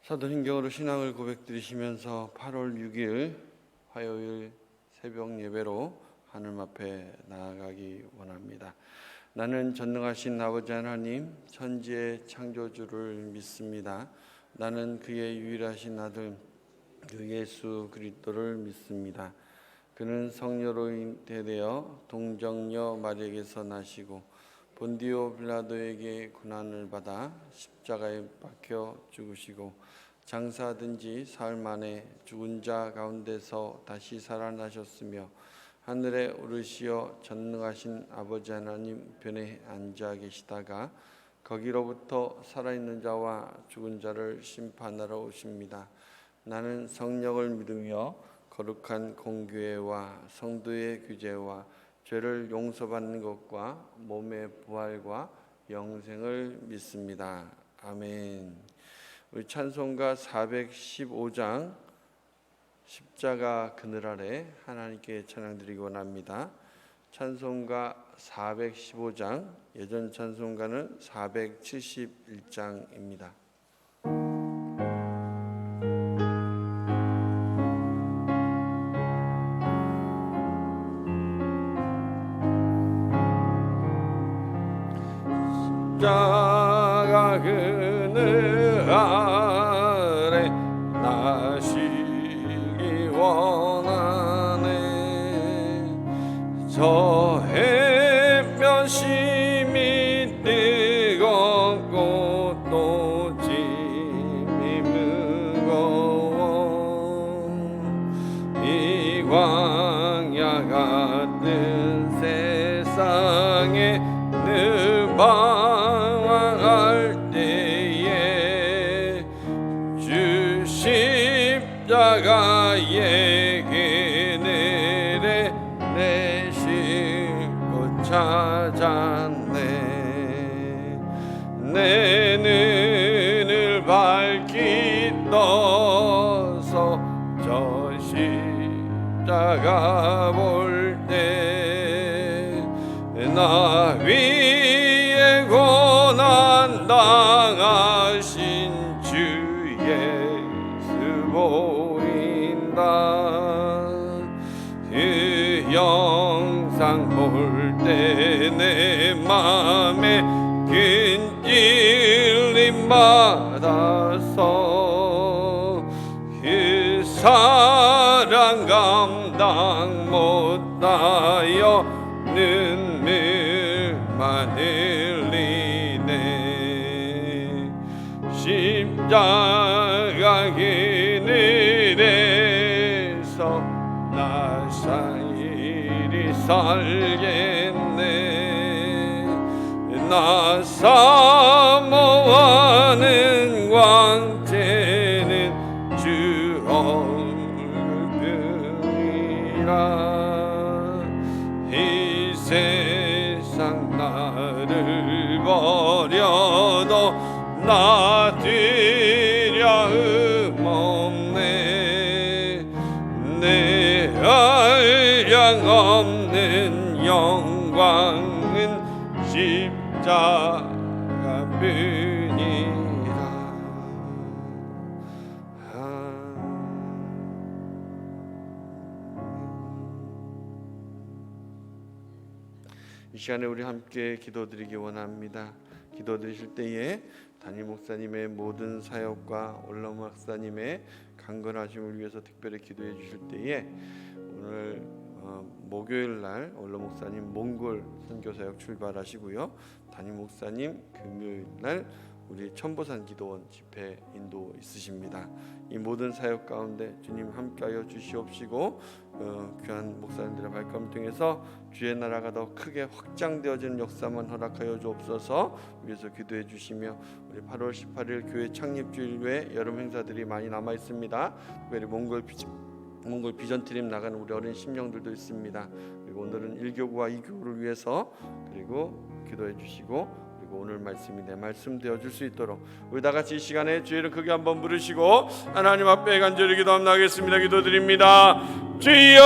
사도신경으로 신앙을 고백드리시면서 8월 6일 화요일 새벽 예배로 하늘 앞에 나아가기 원합니다. 나는 전능하신 아버지 하나님 천지의 창조주를 믿습니다. 나는 그의 유일하신 아들 주 예수 그리스도를 믿습니다. 그는 성녀로 잉태되어 동정녀 마리아에게서 나시고 본디오 빌라도에게 고난을 받아 십자가에 박혀 죽으시고 장사하던 지 사흘 만에 죽은 자 가운데서 다시 살아나셨으며 하늘에 오르시어 전능하신 아버지 하나님 편에 앉아 계시다가 거기로부터 살아있는 자와 죽은 자를 심판하러 오십니다. 나는 성령을 믿으며 거룩한 공교회와 성도의 규제와 죄를 용서받는 것과 몸의 부활과 영생을 믿습니다. 아멘. 우리 찬송가 415장 십자가 그늘 아래 하나님께 찬양드리기 원합니다. 찬송가 415장, 예전 찬송가는 471장입니다. 십자가 그늘 아래 나시기 원하네. 저 해변 심이 뜨겁고 또 짐이 무거워 이 광야 같은 세상에 늘 방황할 때에 주 십자가의 그늘에 내 싣고 찾았네. 내 눈을 밝히 떠서 저 십자가 볼 때 나 위에 고난 당하신 주 예수 보인다. 그 영상 볼 때 내 맘에 큰 찔림 받아서 그 사랑 감당 못하여 눈물만 흘리네. 십자가 그늘에서 나 살이 살겠네. 나 사모하는 광채는 주 얼굴이라. 이 세상 나를 버려도 나 두려움 없네. 내 한량 없는 영광은 십자가뿐이라. 이 시간에 우리 함께 기도드리기 원합니다. 기도드리실 때에 담임 목사님의 모든 사역과 올라 목사님의 강건하심을 위해서 특별히 기도해 주실 때에 오늘 목요일 날 올라 목사님 몽골 선교사역 출발하시고요. 담임 목사님 금요일 날 우리 천보산 기도원 집회 인도 있으십니다. 이 모든 사역 가운데 주님 함께하여 주시옵시고 귀한 목사님들의 발걸음 통해서 주의 나라가 더 크게 확장되어지는 역사만 허락하여 주옵소서. 위해서 기도해 주시며 우리 8월 18일 교회 창립주일 외 여름 행사들이 많이 남아 있습니다. 특별히 몽골 비전 트립 나가는 우리 어린 심령들도 있습니다. 그리고 오늘은 1교구와 2교구를 위해서 그리고 기도해 주시고 오늘 말씀이 내 말씀 되어줄 수 있도록 우리 다같이 이 시간에 주의 이름 크게 한번 부르시고 하나님 앞에 간절히 기도하겠습니다. 기도드립니다. 주여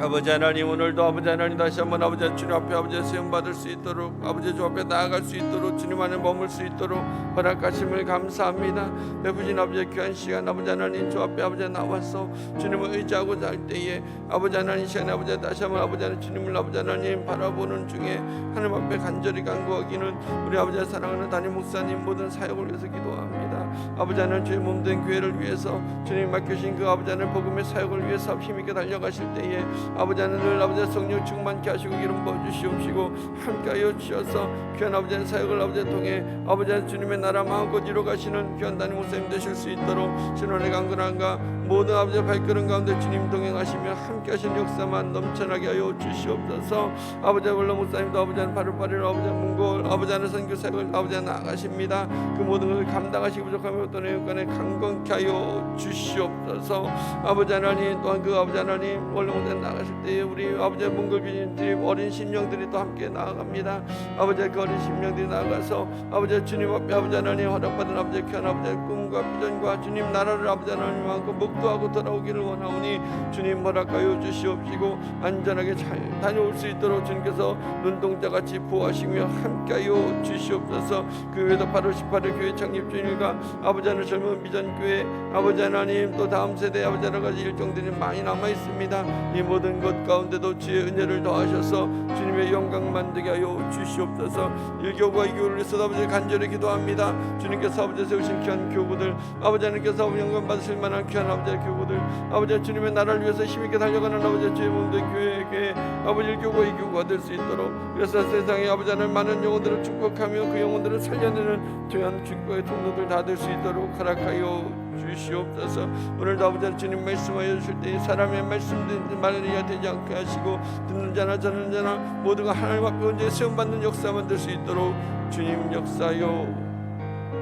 아버지 하나님, 오늘도 아버지 하나님 다시 한번 아버지 주님 앞에 아버지 세움받을 수 있도록, 아버지 주 앞에 나아갈 수 있도록, 주님 안에 머물 수 있도록 허락하심을 감사합니다. 베푸신 아버지 귀한 시간 아버지 하나님 주 앞에 아버지 나와서 주님을 의지하고자 할 때에 아버지 하나님 시간에 아버지 다시 한번 아버지 하나님 주님을 아버지 하나님 바라보는 중에 하나님 앞에 간절히 간구하기는 우리 아버지 사랑하는 담임 목사님 모든 사역을 위해서 기도합니다. 아버지 하나님 주의 몸된 교회를 위해서 주님 맡겨주신 그 아버지 하나님 복음의 사역을 위해서 힘있게 달려가실 때에 아버지 하나님 늘 아버지 성령 충만케 하시고 기름 부어주시옵시고 함께하여 주셔서 귀한 아버지 하나님 사역을 아버지 통해 아버지 하나님 주님의 나라 마음껏 이루어가시는 귀한 담임 목사님 되실 수 있도록 신원의 강건함과 모든 아버지 발걸음 가운데 주님 동행하시며 함께하시는 역사만 넘쳐나게 하여 주시옵소서. 아버지 원로 목사님도 아버지 하나님 바로바리로 아버지 문고를 아버지 하나님 선교 사역을 아버지 하나님 나가십니다. 그 모든 것을 감당하시기 부족하며 어떤 여건에 강건케 하여 주시옵소서. 아버지 하나님 또한 그 아버지 하나님 원로 목사님 나가실 때에 우리 아버지 문골비님들이 어린 심령들이 또 함께 나아갑니다. 아버지 그 어린 심령들이 나아가서 아버지 주님 앞에 아버지 하나님 허락받은 아버지 귀한 아버지 꿈과 비전과 주님 나라를 아버지 하나님 마음껏 목도하고 돌아오기를 원하오니 주님 허락하여 주시옵시고 안전하게 잘 다녀올 수 있도록 주님께서 눈동자같이 보호하시며 함께하여 주시옵소서. 그 외에도 8월 18일 교회 창립 주일과 아버지 하나님 젊은 비전교회 아버지 하나님 또 다음 세대 아버지 여러 가지 일정들이 많이 남아 있습니다. 이 모든 것 가운데도 주의 은혜를 더하셔서 주님의 영광 만들게 하여 주시옵소서. 일교과 이교를 위해서 아버지 간절히 기도합니다. 주님께서 아버지 세우신 귀한 교구들 아버지 하나님께서 영광 받으실 만한 귀한 아버지 교구들 아버지 주님의 나라를 위해서 힘있게 달려가는 아버지 주의 몸된 교회에게 아버지 일교과 이교가 될 수 있도록 그래서 세상에 아버지 하나님 많은 영혼들을 축복하며 그 영혼들을 살려내는 귀한 축복의 통로들 다 될 수 있도록 허락하여 주시옵소서. 오늘도 아버지 주님 말씀하여 주실 때 사람의 말씀 말이 되지 않게 하시고 듣는 자나 듣는 자나 모두가 하나님 앞에 언제 세움받는 역사만 될 수 있도록 주님 역사여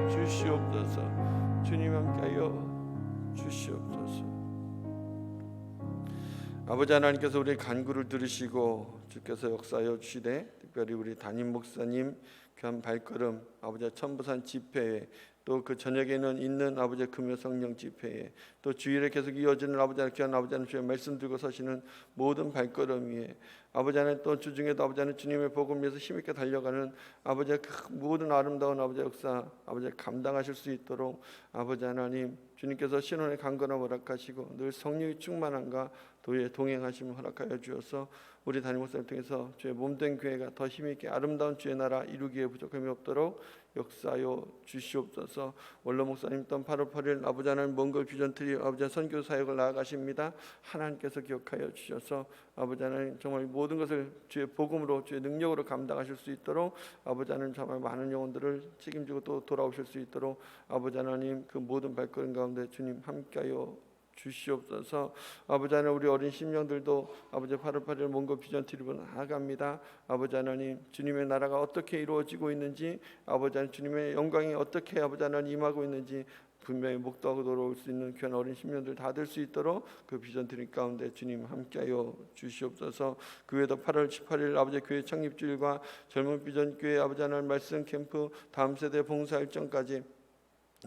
주시옵소서. 주님 함께하여 주시옵소서. 아버지 하나님께서 우리의 간구를 들으시고 주께서 역사하여 주시되 특별히 우리 담임 목사님 귀한 발걸음 아버지 천부산 집회에 또 그 저녁에는 있는 아버지 금요 성령 집회에 또 주일에 계속 이어지는 아버지 귀한 아버지 하나님 주의 말씀 들고 서시는 모든 발걸음 위에 아버지 하나님 또 주중에도 아버지 하나님 주님의 복음 위해서 힘있게 달려가는 아버지 그 모든 아름다운 아버지 역사 아버지 감당하실 수 있도록 아버지 하나님 주님께서 신원의 강건함 허락하시고 늘 성령의 충만함과 도의 동행하심을 허락하여 주셔서 우리 담임 목사님 통해서 주의 몸된 교회가 더 힘있게 아름다운 주의 나라 이루기에 부족함이 없도록 역사하여 주시옵소서. 원로 목사님 또한 8월 8일 아버지 하나님 몽골 비전 트리 아버지 선교 사역을 나아가십니다. 하나님께서 기억하여 주셔서 아버지 하나님 정말 모든 것을 주의 복음으로 주의 능력으로 감당하실 수 있도록 아버지 하나님 정말 많은 영혼들을 책임지고 또 돌아오실 수 있도록 아버지 하나님 그 모든 발걸음 가운데 주님 함께하여 주시옵소서. 아버지 하나님 우리 어린 심령들도 아버지 8월 8일 몽골 비전 트립을 나아갑니다. 아버지 하나님 주님의 나라가 어떻게 이루어지고 있는지 아버지 하나님 주님의 영광이 어떻게 아버지 하나님 임하고 있는지 분명히 목도하고 돌아올 수 있는 귀한 어린 심령들 다 될 수 있도록 그 비전 트립 가운데 주님 함께하여 주시옵소서. 그 외에도 8월 18일 아버지 교회 창립주일과 젊은 비전 교회 아버지 하나님 말씀 캠프 다음 세대 봉사 일정까지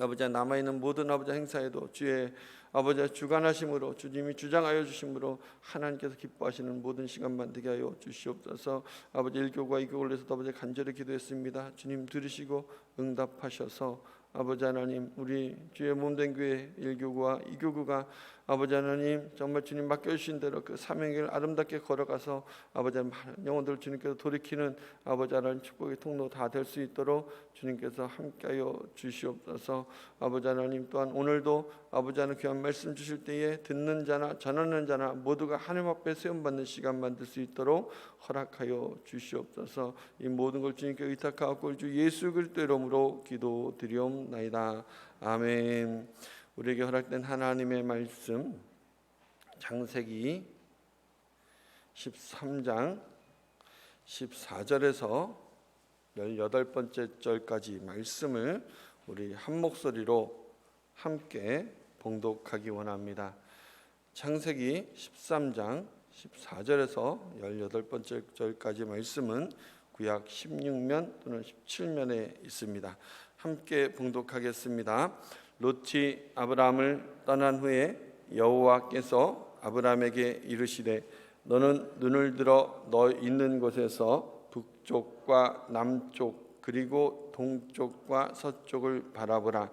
아버지 남아있는 모든 아버지 행사에도 주의 아버지 주관하심으로 주님이 주장하여 주심으로 하나님께서 기뻐하시는 모든 시간만 되게 하여 주시옵소서. 아버지 일교과 이교를 위해서도 아버지 간절히 기도했습니다. 주님 들으시고 응답하셔서 아버지 하나님 우리 주의 몸된 교회 일교구와 이교구가 아버지 하나님 정말 주님 맡겨주신 대로 그 사명을 아름답게 걸어가서 아버지 하나님 많은 영혼들을 주님께서 돌이키는 아버지 하나님 축복의 통로 다 될 수 있도록 주님께서 함께하여 주시옵소서. 아버지 하나님 또한 오늘도 아버지 하나님 귀한 말씀 주실 때에 듣는 자나 전하는 자나 모두가 하나님 앞에 세움받는 시간 만들 수 있도록 허락하여 주시옵소서. 이 모든 걸 주님께 의탁하고 주 예수 그리스도의 이름으로 기도드리옵나이다. 아멘. 우리에게 허락된 하나님의 말씀 창세기 13장 14절에서 18번째 절까지 말씀을 우리 한 목소리로 함께 봉독하기 원합니다. 창세기 13장 14절에서 18번째 절까지 말씀은 구약 16면 또는 17면에 있습니다. 함께 봉독하겠습니다. 롯이 아브라함을 떠난 후에 여호와께서 아브라함에게 이르시되 너는 눈을 들어 너 있는 곳에서 북쪽과 남쪽 그리고 동쪽과 서쪽을 바라보라.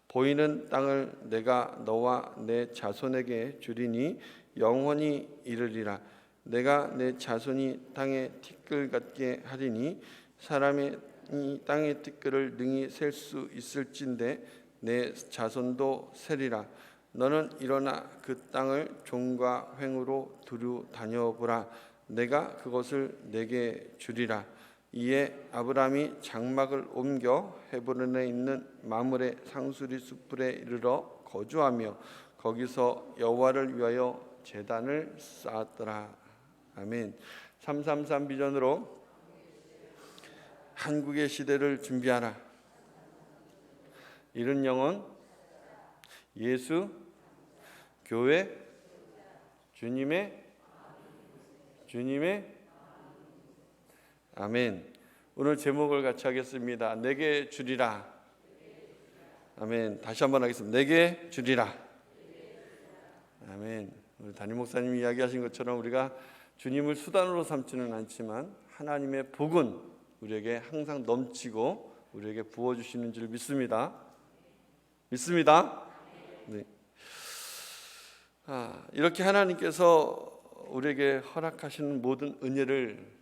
보이는 땅을 내가 너와 내 자손에게 주리니 영원히 이르리라. 내가 내 자손이 땅의 티끌 같게 하리니 사람이 땅의 티끌을 능히 셀 수 있을진데 내 자손도 세리라. 너는 일어나 그 땅을 종과 횡으로 두루 다녀보라. 내가 그것을 내게 주리라. 이에 아브라함이 장막을 옮겨 헤브론에 있는 마므레 상수리 숯불에 이르러 거주하며 거기서 여호와를 위하여 제단을 쌓았더라. 아멘. 333 비전으로 한국의 시대를 준비하라. 이른 영혼, 예수, 교회, 주님의 아멘. 오늘 제목을 같이 하겠습니다. 내게 주리라. 아멘. 다시 한번 하겠습니다. 내게 주리라. 아멘. 우리 담임 목사님이 이야기하신 것처럼 우리가 주님을 수단으로 삼지는 않지만 하나님의 복은 우리에게 항상 넘치고 우리에게 부어주시는 줄 믿습니다. 네. 이렇게 하나님께서 우리에게 허락하시는 모든 은혜를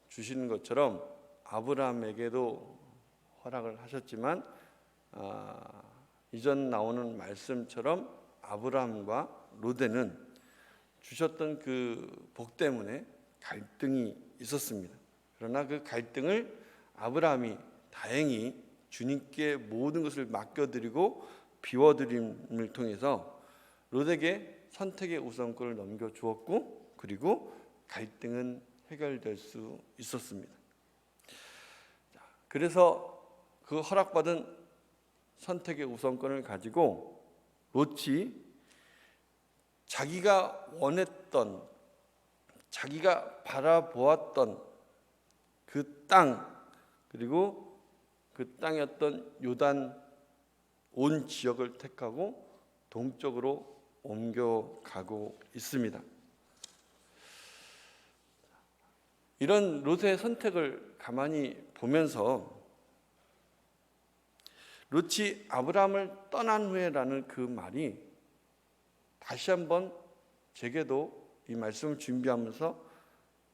주시는 것처럼 아브라함에게도 허락을 하셨지만 이전 나오는 말씀처럼 아브라함과 롯에는 주셨던 그 복 때문에 갈등이 있었습니다. 그러나 그 갈등을 아브라함이 다행히 주님께 모든 것을 맡겨드리고 비워드림을 통해서 롯에게 선택의 우선권을 넘겨주었고 그리고 갈등은 해결될 수 있었습니다. 그래서 그 허락받은 선택의 우선권을 가지고 롯이 자기가 원했던, 자기가 바라보았던 그 땅, 그리고 그 땅이었던 요단 온 지역을 택하고 동쪽으로 옮겨가고 있습니다. 이런 롯의 선택을 가만히 보면서 롯이 아브라함을 떠난 후에라는 그 말이 다시 한번 제게도 이 말씀을 준비하면서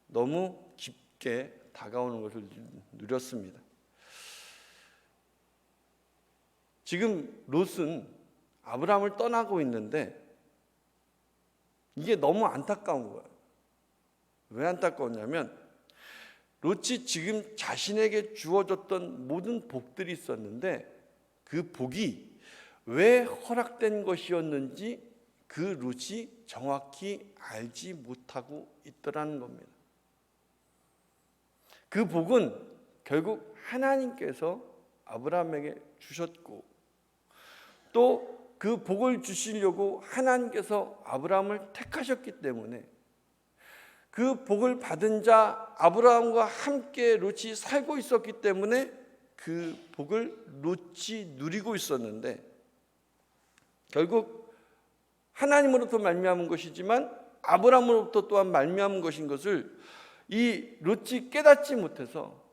너무 깊게 다가오는 것을 누렸습니다. 지금 롯은 아브라함을 떠나고 있는데 이게 너무 안타까운 거예요. 왜 안타까웠냐면 롯이 지금 자신에게 주어졌던 모든 복들이 있었는데 그 복이 왜 허락된 것이었는지 그 롯이 정확히 알지 못하고 있더라는 겁니다. 그 복은 결국 하나님께서 아브라함에게 주셨고 또 그 복을 주시려고 하나님께서 아브라함을 택하셨기 때문에 그 복을 받은 자 아브라함과 함께 롯이 살고 있었기 때문에 그 복을 롯이 누리고 있었는데 결국 하나님으로부터 말미암은 것이지만 아브라함으로부터 또한 말미암은 것인 것을 이 롯이 깨닫지 못해서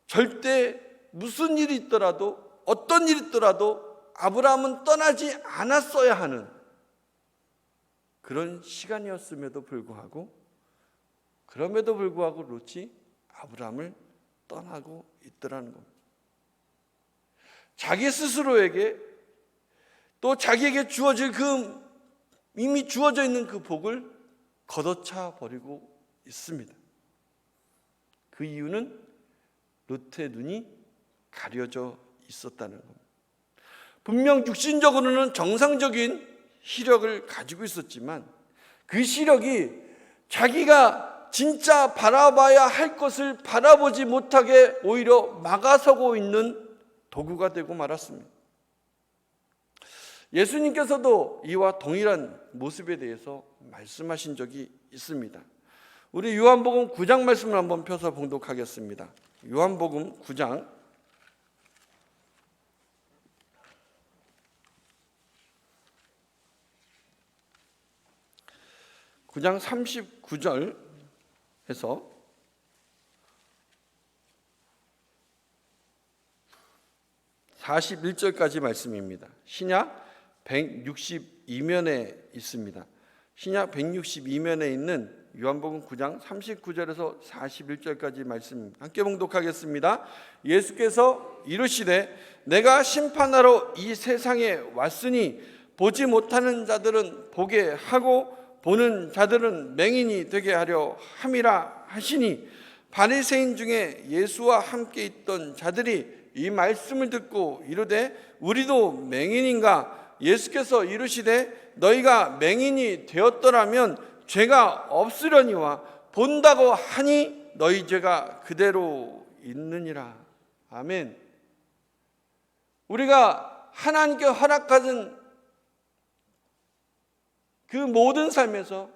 절대 무슨 일이 있더라도 어떤 일이 있더라도 아브라함은 떠나지 않았어야 하는 그런 시간이었음에도 불구하고 롯이 아브라함을 떠나고 있더라는 겁니다. 자기 스스로에게 또 자기에게 주어질 그 이미 주어져 있는 그 복을 걷어차 버리고 있습니다. 그 이유는 롯의 눈이 가려져 있었다는 겁니다. 분명 육신적으로는 정상적인 시력을 가지고 있었지만 그 시력이 자기가 진짜 바라봐야 할 것을 바라보지 못하게 오히려 막아서고 있는 도구가 되고 말았습니다. 예수님께서도 이와 동일한 모습에 대해서 말씀하신 적이 있습니다. 우리 요한복음 9장 말씀을 한번 펴서 봉독하겠습니다. 요한복음 9장 1 9장 39절에서 41절까지 말씀입니다. 신약 162면에 있습니다. 신약 162면에 있는 요한복음 9장 39절에서 41절까지 말씀입니다. 함께 봉독하겠습니다. 예수께서 이르시되 내가 심판하러 이 세상에 왔으니 보지 못하는 자들은 보게 하고 보는 자들은 맹인이 되게 하려 함이라 하시니, 바리새인 중에 예수와 함께 있던 자들이 이 말씀을 듣고 이르되 우리도 맹인인가? 예수께서 이르시되 너희가 맹인이 되었더라면 죄가 없으려니와 본다고 하니 너희 죄가 그대로 있느니라. 아멘. 우리가 하나님께 허락하신 그 모든 삶에서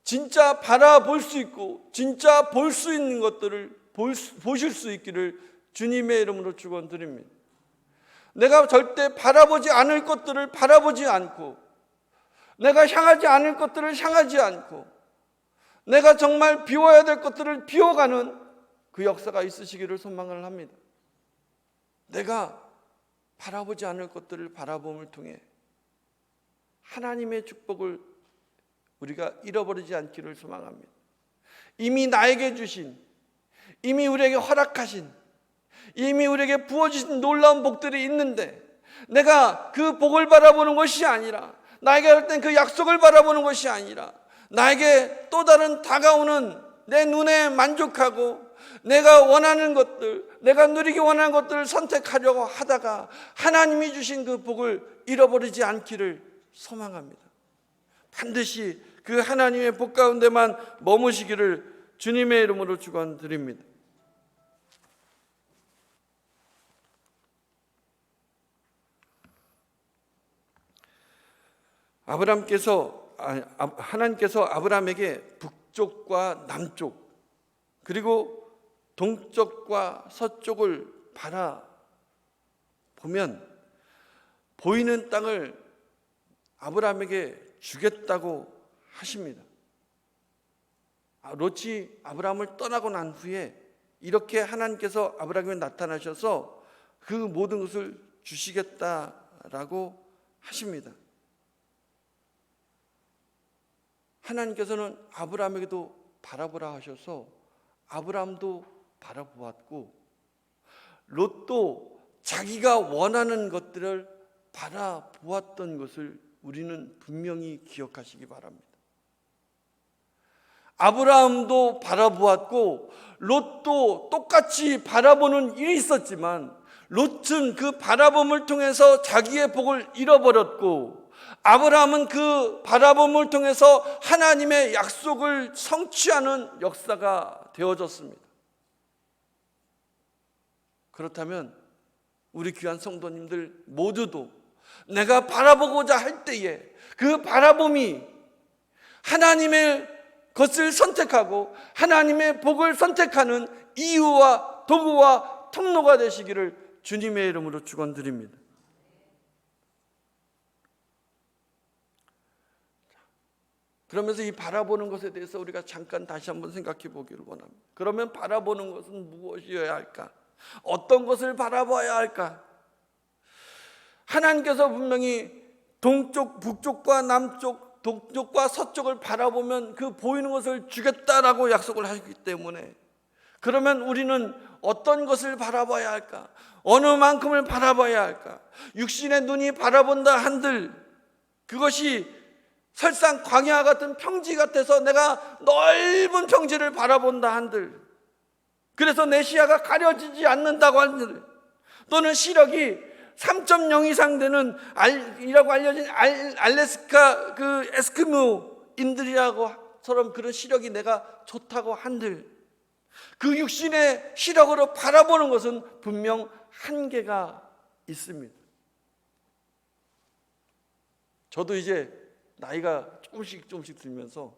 진짜 바라볼 수 있고 진짜 볼 수 있는 것들을 보실 수 있기를 주님의 이름으로 축원드립니다. 내가 절대 바라보지 않을 것들을 바라보지 않고, 내가 향하지 않을 것들을 향하지 않고, 내가 정말 비워야 될 것들을 비워가는 그 역사가 있으시기를 소망을 합니다. 내가 바라보지 않을 것들을 바라봄을 통해 하나님의 축복을 우리가 잃어버리지 않기를 소망합니다. 이미 나에게 주신, 이미 우리에게 허락하신, 이미 우리에게 부어주신 놀라운 복들이 있는데 내가 그 복을 바라보는 것이 아니라, 나에게 할 땐 그 약속을 바라보는 것이 아니라 나에게 또 다른 다가오는 내 눈에 만족하고 내가 원하는 것들, 내가 누리기 원하는 것들을 선택하려고 하다가 하나님이 주신 그 복을 잃어버리지 않기를 소망합니다. 반드시 그 하나님의 복 가운데만 머무시기를 주님의 이름으로 축원드립니다. 하나님께서 아브라함에게 북쪽과 남쪽 그리고 동쪽과 서쪽을 바라보면 보이는 땅을 아브라함에게 주겠다고 하십니다. 롯이 아브라함을 떠나고 난 후에 이렇게 하나님께서 아브라함에게 나타나셔서 그 모든 것을 주시겠다라고 하십니다. 하나님께서는 아브라함에게도 바라보라 하셔서 아브라함도 바라보았고, 롯도 자기가 원하는 것들을 바라보았던 것을 우리는 분명히 기억하시기 바랍니다. 아브라함도 바라보았고 롯도 똑같이 바라보는 일이 있었지만, 롯은 그 바라봄을 통해서 자기의 복을 잃어버렸고, 아브라함은 그 바라봄을 통해서 하나님의 약속을 성취하는 역사가 되어졌습니다. 그렇다면 우리 귀한 성도님들 모두도 내가 바라보고자 할 때에 그 바라봄이 하나님의 것을 선택하고 하나님의 복을 선택하는 이유와 도구와 통로가 되시기를 주님의 이름으로 축원드립니다. 그러면서 이 바라보는 것에 대해서 우리가 잠깐 다시 한번 생각해 보기를 원합니다. 그러면 바라보는 것은 무엇이어야 할까? 어떤 것을 바라봐야 할까? 하나님께서 분명히 동쪽, 북쪽과 남쪽, 동쪽과 서쪽을 바라보면 그 보이는 것을 주겠다라고 약속을 하셨기 때문에, 그러면 우리는 어떤 것을 바라봐야 할까? 어느 만큼을 바라봐야 할까? 육신의 눈이 바라본다 한들 그것이 설상 광야 같은 평지 같아서 내가 넓은 평지를 바라본다 한들, 그래서 내 시야가 가려지지 않는다고 한들, 또는 시력이 3.0 이상 되는 이라고 알려진 알래스카 그 에스키모인들이라고처럼 그런 시력이 내가 좋다고 한들, 그 육신의 시력으로 바라보는 것은 분명 한계가 있습니다. 저도 이제 나이가 조금씩 들면서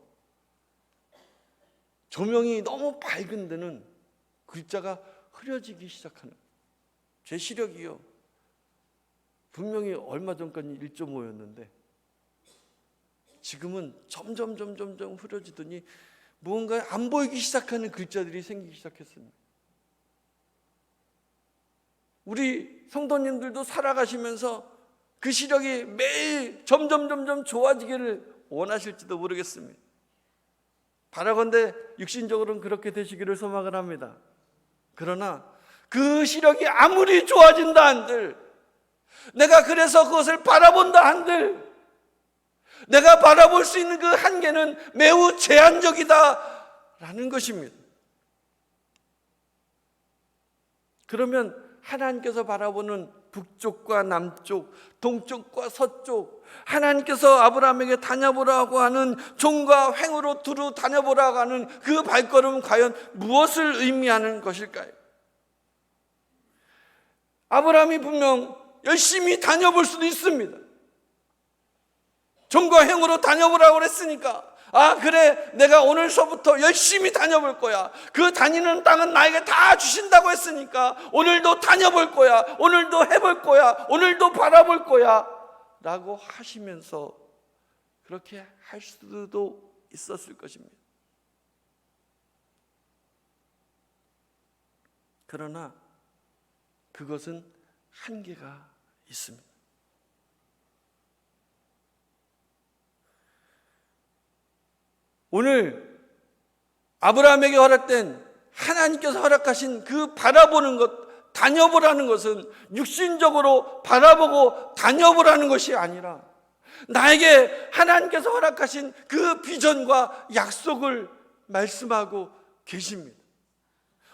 조명이 너무 밝은 데는 글자가 흐려지기 시작하는, 제 시력이요, 분명히 얼마 전까지 1.5였는데 지금은 점점 흐려지더니 무언가 안 보이기 시작하는 글자들이 생기기 시작했습니다. 우리 성도님들도 살아가시면서 그 시력이 매일 점점 좋아지기를 원하실지도 모르겠습니다. 바라건대 육신적으로는 그렇게 되시기를 소망을 합니다. 그러나 그 시력이 아무리 좋아진다 한들, 내가 그래서 그것을 바라본다 한들, 내가 바라볼 수 있는 그 한계는 매우 제한적이다라는 것입니다. 그러면 하나님께서 바라보는 북쪽과 남쪽, 동쪽과 서쪽, 하나님께서 아브라함에게 다녀보라고 하는 종과 횡으로 두루 다녀보라고 하는 그 발걸음은 과연 무엇을 의미하는 것일까요? 아브라함이 분명 열심히 다녀볼 수도 있습니다. 종과 횡으로 다녀보라고 했으니까, 아 그래, 내가 오늘서부터 열심히 다녀볼 거야. 그 다니는 땅은 나에게 다 주신다고 했으니까 오늘도 다녀볼 거야, 오늘도 해볼 거야, 오늘도 바라볼 거야 라고 하시면서 그렇게 할 수도 있었을 것입니다. 그러나 그것은 한계가 있습니다. 오늘 아브라함에게 허락된, 하나님께서 허락하신 그 바라보는 것, 다녀보라는 것은 육신적으로 바라보고 다녀보라는 것이 아니라 나에게 하나님께서 허락하신 그 비전과 약속을 말씀하고 계십니다.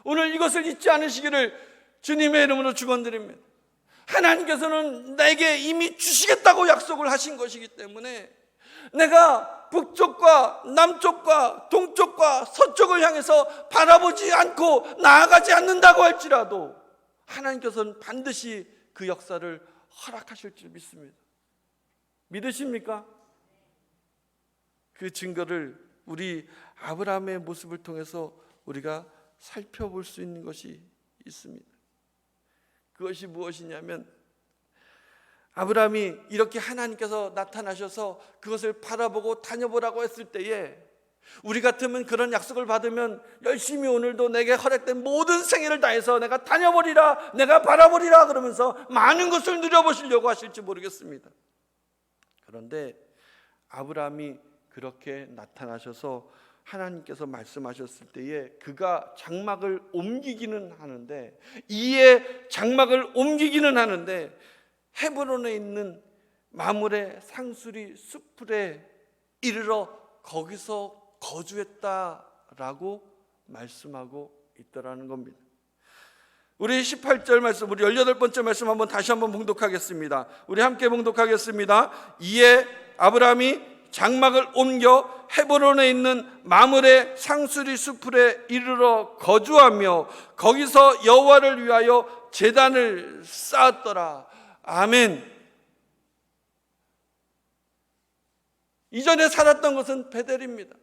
오늘 이것을 잊지 않으시기를 주님의 이름으로 축원드립니다. 하나님께서는 내게 이미 주시겠다고 약속을 하신 것이기 때문에 내가 북쪽과 남쪽과 동쪽과 서쪽을 향해서 바라보지 않고 나아가지 않는다고 할지라도 하나님께서는 반드시 그 역사를 허락하실 줄 믿습니다. 믿으십니까? 그 증거를 우리 아브라함의 모습을 통해서 우리가 살펴볼 수 있는 것이 있습니다. 그것이 무엇이냐면, 아브라함이 이렇게 하나님께서 나타나셔서 그것을 바라보고 다녀보라고 했을 때에 우리 같으면 그런 약속을 받으면 열심히 오늘도 내게 허락된 모든 생애를 다해서 내가 다녀보리라, 내가 바라보리라 그러면서 많은 것을 누려보시려고 하실지 모르겠습니다. 그런데 아브라함이 그렇게 나타나셔서 하나님께서 말씀하셨을 때에 그가 장막을 옮기기는 하는데, 이에 장막을 옮기기는 하는데 헤브론에 있는 마므레 상수리 숲풀에 이르러 거기서 거주했다라고 말씀하고 있더라는 겁니다. 우리 18절 말씀, 우리 18번째 말씀 한번 다시 한번 봉독하겠습니다. 우리 함께 봉독하겠습니다. 이에 아브라함이 장막을 옮겨 헤브론에 있는 마므레 상수리 숲풀에 이르러 거주하며 거기서 여호와를 위하여 제단을 쌓았더라. 아멘. 이전에 살았던 것은 베델입니다.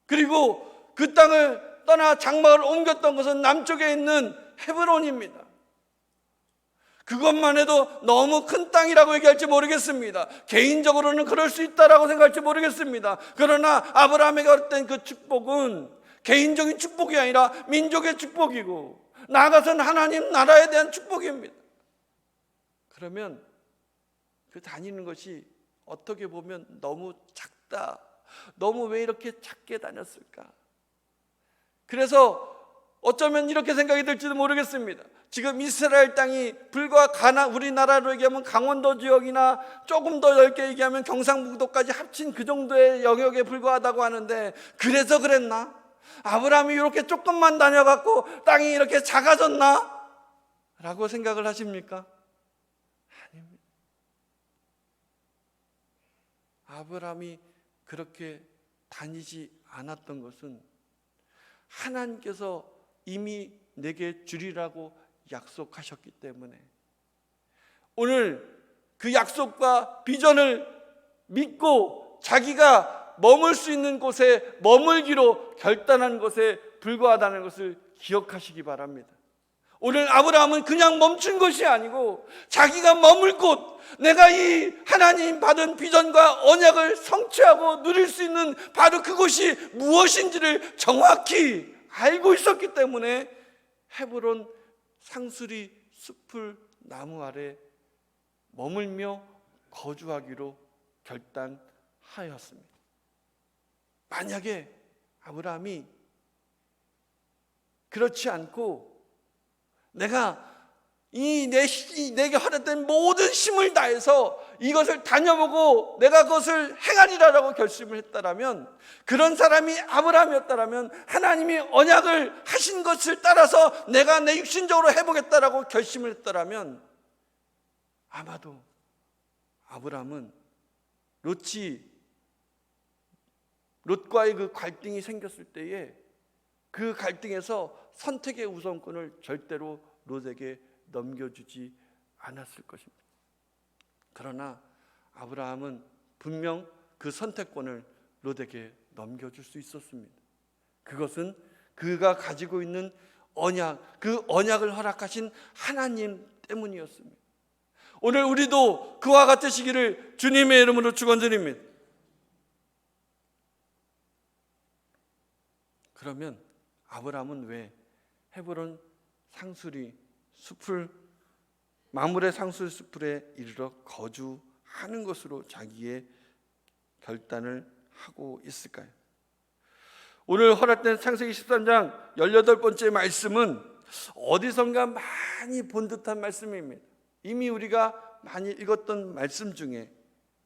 그리고 그 땅을 떠나 장막을 옮겼던 것은 남쪽에 있는 헤브론입니다. 그것만 해도 너무 큰 땅이라고 얘기할지 모르겠습니다. 개인적으로는 그럴 수 있다라고 생각할지 모르겠습니다. 그러나 아브라함에게 얻은 그 축복은 개인적인 축복이 아니라 민족의 축복이고 나아가서는 하나님 나라에 대한 축복입니다. 그러면 그 다니는 것이 어떻게 보면 너무 작다, 너무 왜 이렇게 작게 다녔을까? 그래서 어쩌면 이렇게 생각이 들지도 모르겠습니다. 지금 이스라엘 땅이 불과 우리나라로 얘기하면 강원도 지역이나 조금 더 넓게 얘기하면 경상북도까지 합친 그 정도의 영역에 불과하다고 하는데, 그래서 그랬나? 아브라함이 이렇게 조금만 다녀갖고 땅이 이렇게 작아졌나? 라고 생각을 하십니까? 아닙니다. 아브라함이 그렇게 다니지 않았던 것은 하나님께서 이미 내게 주리라고 약속하셨기 때문에 오늘 그 약속과 비전을 믿고 자기가 머물 수 있는 곳에 머물기로 결단한 것에 불과하다는 것을 기억하시기 바랍니다. 오늘 아브라함은 그냥 멈춘 것이 아니고 자기가 머물 곳, 내가 이 하나님 받은 비전과 언약을 성취하고 누릴 수 있는 바로 그곳이 무엇인지를 정확히 알고 있었기 때문에 헤브론 상수리 숲을 나무 아래 머물며 거주하기로 결단하였습니다. 만약에 아브라함이 그렇지 않고 내가 내게 허락된 모든 힘을 다해서 이것을 다녀보고 내가 그것을 행하리라고 결심을 했다라면, 그런 사람이 아브라함이었다라면, 하나님이 언약을 하신 것을 따라서 내가 내 육신적으로 해보겠다라고 결심을 했다라면, 아마도 아브라함은 롯과의 그 갈등이 생겼을 때에 그 갈등에서 선택의 우선권을 절대로 롯에게 넘겨주지 않았을 것입니다. 그러나 아브라함은 분명 그 선택권을 롯에게 넘겨줄 수 있었습니다. 그것은 그가 가지고 있는 언약, 그 언약을 허락하신 하나님 때문이었습니다. 오늘 우리도 그와 같으시기를 주님의 이름으로 축원드립니다. 그러면 아브라함은 왜 헤브론 상수리 숲을, 마므레 상수리 숲에 이르러 거주하는 것으로 자기의 결단을 하고 있을까요? 오늘 허락된 창세기 13장 18번째 말씀은 어디선가 많이 본 듯한 말씀입니다. 이미 우리가 많이 읽었던 말씀 중에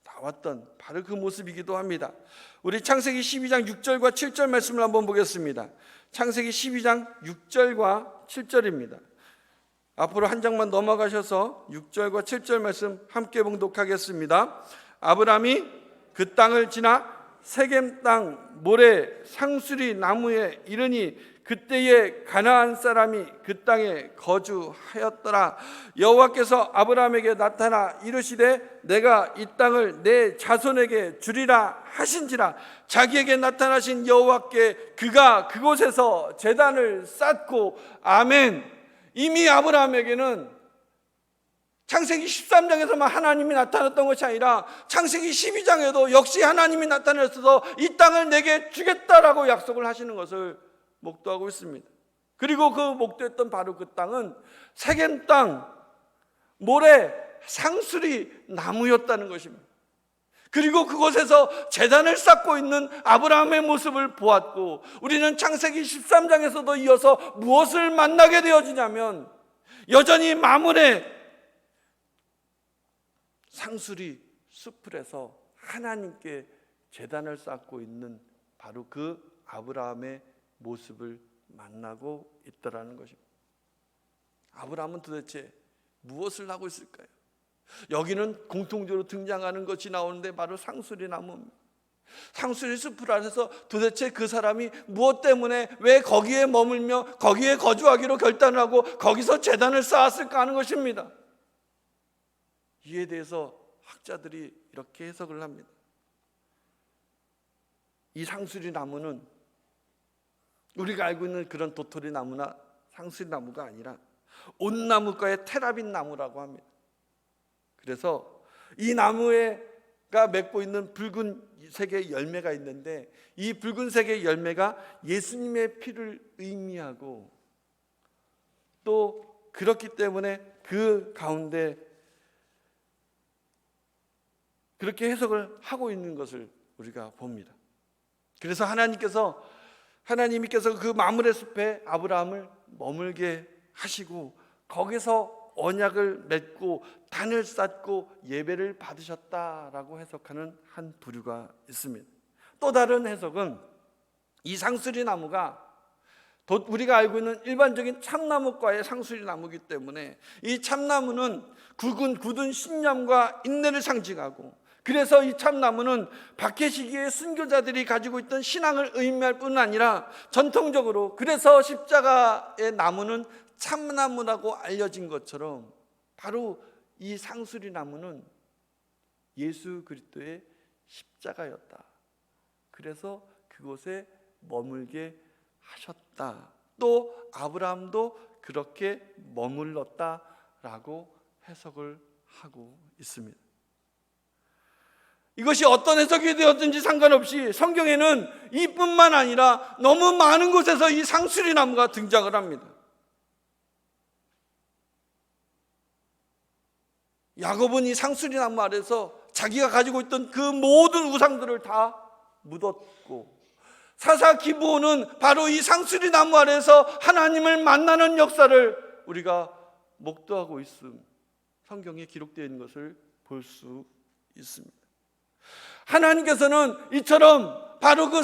나왔던 바로 그 모습이기도 합니다. 우리 창세기 12장 6절과 7절 말씀을 한번 보겠습니다. 창세기 12장 6절과 7절입니다. 앞으로 한 장만 넘어가셔서 6절과 7절 말씀 함께 봉독하겠습니다. 아브라함이 그 땅을 지나 세겜 땅 모래 상수리 나무에 이르니 그때에 가나안 사람이 그 땅에 거주하였더라. 여호와께서 아브라함에게 나타나 이르시되 내가 이 땅을 내 자손에게 주리라 하신지라. 자기에게 나타나신 여호와께 그가 그곳에서 제단을 쌓고, 아멘. 이미 아브라함에게는 창세기 13장에서만 하나님이 나타났던 것이 아니라 창세기 12장에도 역시 하나님이 나타나셔서 이 땅을 내게 주겠다라고 약속을 하시는 것을 목도하고 있습니다. 그리고 그 목도했던 바로 그 땅은 세겜 땅 모래 상수리 나무였다는 것입니다. 그리고 그곳에서 제단을 쌓고 있는 아브라함의 모습을 보았고, 우리는 창세기 13장에서도 이어서 무엇을 만나게 되어지냐면 여전히 마므레 상수리 숲을에서 하나님께 제단을 쌓고 있는 바로 그 아브라함의 모습을 만나고 있더라는 것입니다. 아브라함은 도대체 무엇을 하고 있을까요? 여기는 공통적으로 등장하는 것이 나오는데 바로 상수리 나무입니다. 상수리 숲을 안에서 도대체 그 사람이 무엇 때문에 왜 거기에 머물며 거기에 거주하기로 결단을 하고 거기서 제단을 쌓았을까 하는 것입니다. 이에 대해서 학자들이 이렇게 해석을 합니다. 이 상수리 나무는 우리가 알고 있는 그런 도토리 나무나 상수리 나무가 아니라 온나무과의 테라빈 나무라고 합니다. 그래서 이 나무가 맺고 있는 붉은색의 열매가 있는데, 이 붉은색의 열매가 예수님의 피를 의미하고, 또 그렇기 때문에 그 가운데 그렇게 해석을 하고 있는 것을 우리가 봅니다. 그래서 하나님께서 그 마므레 숲에 아브라함을 머물게 하시고 거기서 언약을 맺고 단을 쌓고 예배를 받으셨다라고 해석하는 한 부류가 있습니다. 또 다른 해석은 이 상수리 나무가 우리가 알고 있는 일반적인 참나무과의 상수리 나무이기 때문에 이 참나무는 굳은 신념과 인내를 상징하고, 그래서 이 참나무는 박해 시기에 순교자들이 가지고 있던 신앙을 의미할 뿐 아니라 전통적으로 그래서 십자가의 나무는 참나무라고 알려진 것처럼 바로 이 상수리 나무는 예수 그리스도의 십자가였다. 그래서 그곳에 머물게 하셨다. 또 아브라함도 그렇게 머물렀다라고 해석을 하고 있습니다. 이것이 어떤 해석이 되었든지 상관없이 성경에는 이뿐만 아니라 너무 많은 곳에서 이 상수리나무가 등장을 합니다. 야곱은 이 상수리나무 아래서 자기가 가지고 있던 그 모든 우상들을 다 묻었고, 사사 기브온은 바로 이 상수리나무 아래서 하나님을 만나는 역사를 우리가 목도하고 있음, 성경에 기록되어 있는 것을 볼 수 있습니다. 하나님께서는 이처럼 바로 그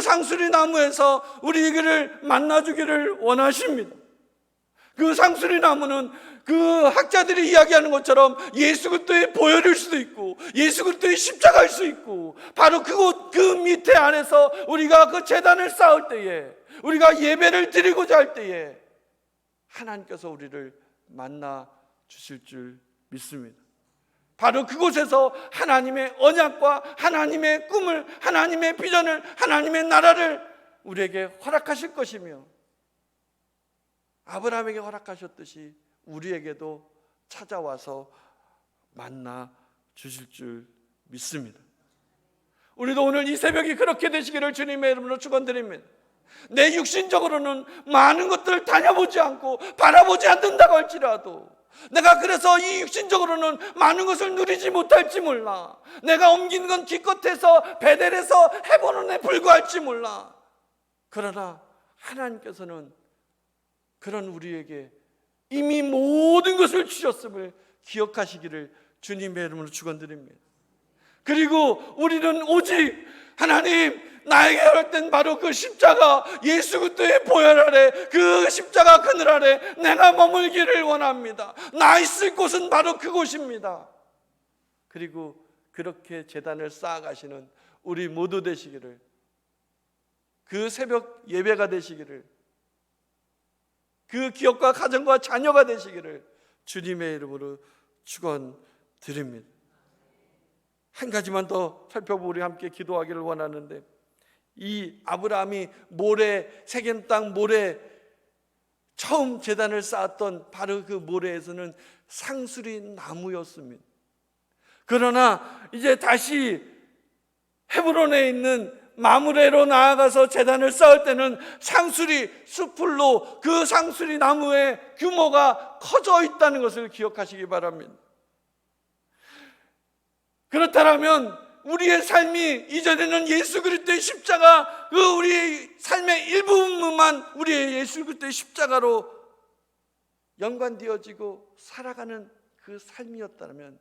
상수리나무에서 우리에게를 만나주기를 원하십니다. 그 상수리나무는 그 학자들이 이야기하는 것처럼 예수 그리스도의 보혈일 수도 있고 예수 그리스도의 십자가일 수 있고, 바로 그 밑에 안에서 우리가 그 제단을 쌓을 때에, 우리가 예배를 드리고자 할 때에 하나님께서 우리를 만나 주실 줄 믿습니다. 바로 그곳에서 하나님의 언약과 하나님의 꿈을, 하나님의 비전을, 하나님의 나라를 우리에게 허락하실 것이며, 아브라함에게 허락하셨듯이 우리에게도 찾아와서 만나 주실 줄 믿습니다. 우리도 오늘 이 새벽이 그렇게 되시기를 주님의 이름으로 축원드립니다. 내 육신적으로는 많은 것들을 다녀보지 않고 바라보지 않는다고 할지라도, 내가 그래서 이 육신적으로는 많은 것을 누리지 못할지 몰라, 내가 옮기는 건 기껏해서 베델에서 해보는 데 불과할지 몰라, 그러나 하나님께서는 그런 우리에게 이미 모든 것을 주셨음을 기억하시기를 주님의 이름으로 축원드립니다. 그리고 우리는 오직 하나님, 나에게 할 땐 바로 그 십자가, 예수 그리스도의 보혈 아래, 그 십자가 그늘 아래 내가 머물기를 원합니다. 나 있을 곳은 바로 그곳입니다. 그리고 그렇게 제단을 쌓아가시는 우리 모두 되시기를, 그 새벽 예배가 되시기를, 그 기업과 가정과 자녀가 되시기를 주님의 이름으로 축원드립니다. 한 가지만 더 살펴보고 우리 함께 기도하기를 원하는데, 이 아브라함이 모래, 세겜 땅 모래, 처음 제단을 쌓았던 바로 그 모래에서는 상수리 나무였습니다. 그러나 이제 다시 헤브론에 있는 마므레로 나아가서 제단을 쌓을 때는 상수리 수풀로 그 상수리 나무의 규모가 커져 있다는 것을 기억하시기 바랍니다. 그렇다면 우리의 삶이 이전에는 예수 그리스도의 십자가, 그 우리의 삶의 일부분만 우리의 예수 그리스도의 십자가로 연관되어지고 살아가는 그 삶이었다면,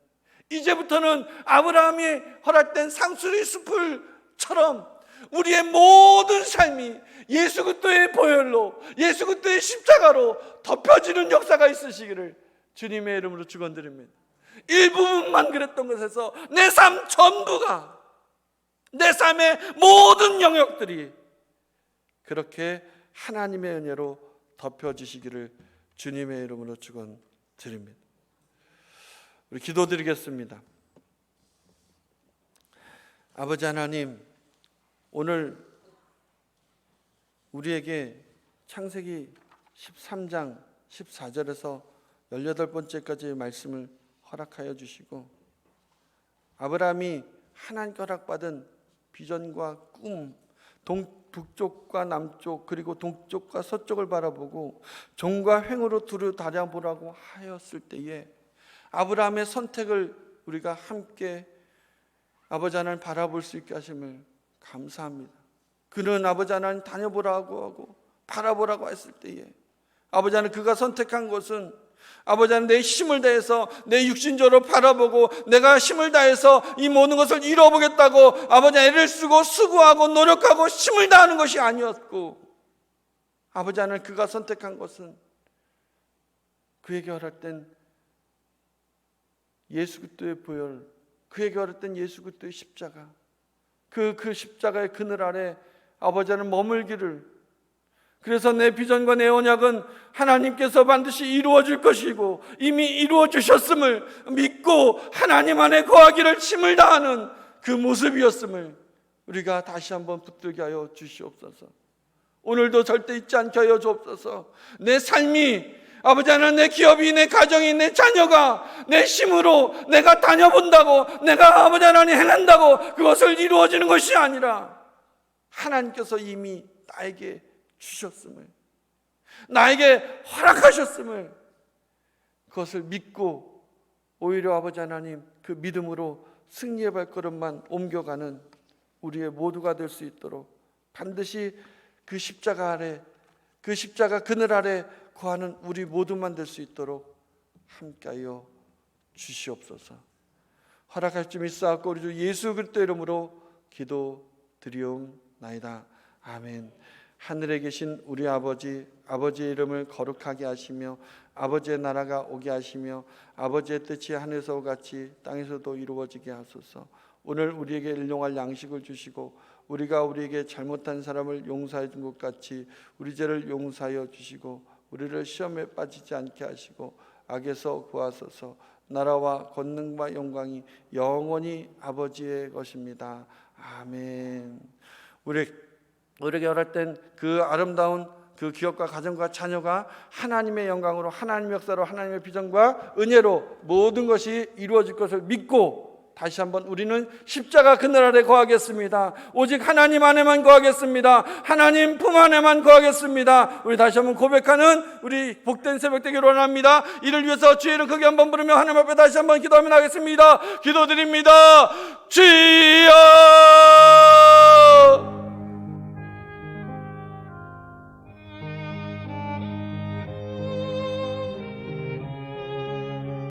이제부터는 아브라함이 허락된 상수리 숲을처럼 우리의 모든 삶이 예수 그리스도의 보혈로, 예수 그리스도의 십자가로 덮여지는 역사가 있으시기를 주님의 이름으로 축원드립니다. 일부분만 그랬던 것에서 내 삶 전부가, 내 삶의 모든 영역들이 그렇게 하나님의 은혜로 덮여지시기를 주님의 이름으로 축원드립니다. 우리 기도드리겠습니다. 아버지 하나님, 오늘 우리에게 창세기 13장 14절에서 18번째까지의 말씀을 허락하여 주시고, 아브라함이 하나님께 허락받은 비전과 꿈, 북쪽과 남쪽 그리고 동쪽과 서쪽을 바라보고 종과 횡으로 두루 다려보라고 하였을 때에 아브라함의 선택을 우리가 함께 아버지 하나님 바라볼 수 있게 하심을 감사합니다. 그는 아버지 하나님 다녀보라고 하고 바라보라고 했을 때에 아버지 하나님 그가 선택한 것은 아버지 하나님 내 힘을 다해서 내 육신적으로 바라보고 내가 힘을 다해서 이 모든 것을 이뤄보겠다고 아버지 애를 쓰고 수고하고 노력하고 힘을 다하는 것이 아니었고, 아버지 하나님 그가 선택한 것은 그에게 허락된 예수 그리스도의 보혈, 그에게 허락된 예수 그리스도의 십자가, 그 십자가의 그늘 아래 아버지 하나님 머물기를, 그래서 내 비전과 내 언약은 하나님께서 반드시 이루어질 것이고 이미 이루어 주셨음을 믿고 하나님 안에 거하기를 힘을 다하는 그 모습이었음을 우리가 다시 한번 붙들게 하여 주시옵소서. 오늘도 절대 잊지 않게 하여 주옵소서. 내 삶이, 아버지 하나님, 내 기업이, 내 가정이, 내 자녀가 내 힘으로 내가 다녀본다고, 내가 아버지 하나님 행한다고 그것을 이루어지는 것이 아니라 하나님께서 이미 나에게 주셨음을, 나에게 허락하셨음을, 그것을 믿고 오히려 아버지 하나님 그 믿음으로 승리의 발걸음만 옮겨가는 우리의 모두가 될 수 있도록 반드시 그 십자가 아래, 그 십자가 그늘 아래 거하는 우리 모두만 될 수 있도록 함께하여 주시옵소서. 허락할 줄 믿사옵고 우리 주 예수 그리스도 이름으로 기도드리옵나이다. 아멘. 하늘에 계신 우리 아버지, 아버지의 이름을 거룩하게 하시며 아버지의 나라가 오게 하시며 아버지의 뜻이 하늘에서 같이 땅에서도 이루어지게 하소서. 오늘 우리에게 일용할 양식을 주시고 우리가 우리에게 잘못한 사람을 용서해 준 것 같이 우리 죄를 용서하여 주시고 우리를 시험에 빠지지 않게 하시고 악에서 구하소서. 나라와 권능과 영광이 영원히 아버지의 것입니다. 아멘. 우리에게 허락된 그 아름다운 그 기업과 가정과 자녀가 하나님의 영광으로, 하나님의 역사로, 하나님의 비전과 은혜로 모든 것이 이루어질 것을 믿고 다시 한번 우리는 십자가 그늘 아래 거하겠습니다. 오직 하나님 안에만 거하겠습니다. 하나님 품 안에만 거하겠습니다. 우리 다시 한번 고백하는 우리 복된 새벽 되기를 원합니다. 이를 위해서 주의 이름 크게 한번 부르며 하나님 앞에 다시 한번 기도하면 하겠습니다. 기도드립니다. 주여